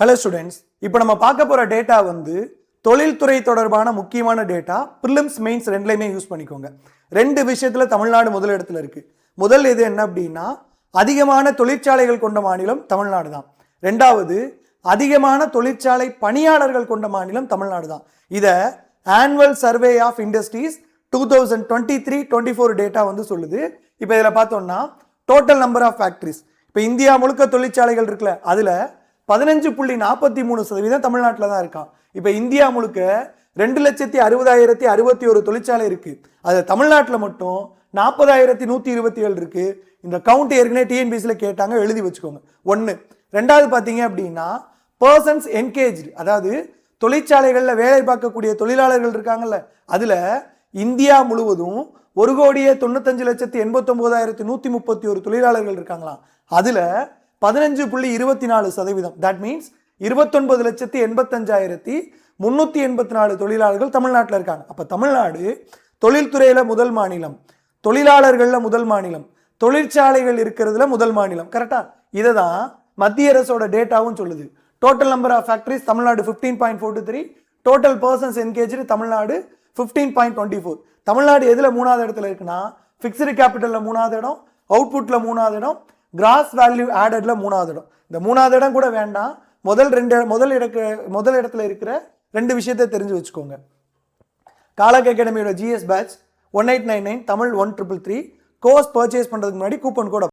Hello students, இப்போ நம்ம பார்க்க போகிற டேட்டா வந்து தொழில்துறை தொடர்பான முக்கியமான டேட்டா. ப்ரிலிம்ஸ் மெயின்ஸ் ரெண்டுலையுமே யூஸ் பண்ணிக்கோங்க. ரெண்டு விஷயத்தில் தமிழ்நாடு முதல் இடத்துல இருக்குது. முதல் இது என்ன அப்படின்னா, அதிகமான தொழிற்சாலைகள் கொண்ட மாநிலம் தமிழ்நாடு தான். ரெண்டாவது, அதிகமான தொழிற்சாலை பணியாளர்கள் கொண்ட மாநிலம் தமிழ்நாடு தான். இதை annual survey of industries 2023-24 data வந்து சொல்லுது. இப்போ இதில் பார்த்தோம்னா டோட்டல் நம்பர் ஆஃப் ஃபேக்ட்ரிஸ், இப்போ இந்தியா முழுக்க தொழிற்சாலைகள் இருக்குல்ல, அதில் 15.43% தமிழ்நாட்டில் தான் இருக்கான். இப்போ இந்தியா முழுக்க 2,60,061 தொழிற்சாலை இருக்கு. அது தமிழ்நாட்டில் மட்டும் 40,127 இருக்கு. இந்த கவுண்ட் ஏற்கனவே டிஎன்பிசியில் கேட்டாங்க, எழுதி வச்சுக்கோங்க. ஒன்று. ரெண்டாவது பார்த்தீங்க அப்படின்னா பர்சன்ஸ் என்கேஜ், அதாவது தொழிற்சாலைகளில் வேலை பார்க்கக்கூடிய தொழிலாளர்கள் இருக்காங்கல்ல, அதில் இந்தியா முழுவதும் 1,95,89,131 தொழிலாளர்கள் இருக்காங்களாம். அதில் 15.24%, தட் மீன்ஸ் 29,85,384 தொழிலாளர்கள் தமிழ்நாட்டில் இருக்காங்க. அப்போ தமிழ்நாடு தொழில்துறையில் முதல் மாநிலம், தொழிலாளர்களில் முதல் மாநிலம், தொழிற்சாலைகள் இருக்கிறதுல முதல் மாநிலம். கரெக்டா? இதை தான் மத்திய அரசோட டேட்டாவும் சொல்லுது. Total number of factories Tamil Nadu 15.43, total persons engage Tamil Nadu 15.24. Tamil Nadu எதில் மூணாவது இடத்துல இருக்குன்னா, ஃபிக்ஸ்டு கேபிட்டலில் மூணாவது இடம், அவுட்புட்டில் மூணாவது இடம், கிராஸ் வேல்யூ ஆடட்ல மூணாவது இடம். இந்த மூணாவது இடம் கூட வேண்டாம், முதல் இடத்துல இருக்கிற ரெண்டு விஷயத்தை தெரிஞ்சு வச்சுக்கோங்க. காலக் அகாடமியோட ஜிஎஸ் பேட்ச் 1899 தமிழ் 1333 கோர்ஸ் பர்ச்சேஸ் பண்றதுக்கு முன்னாடி கூப்பன் கோட்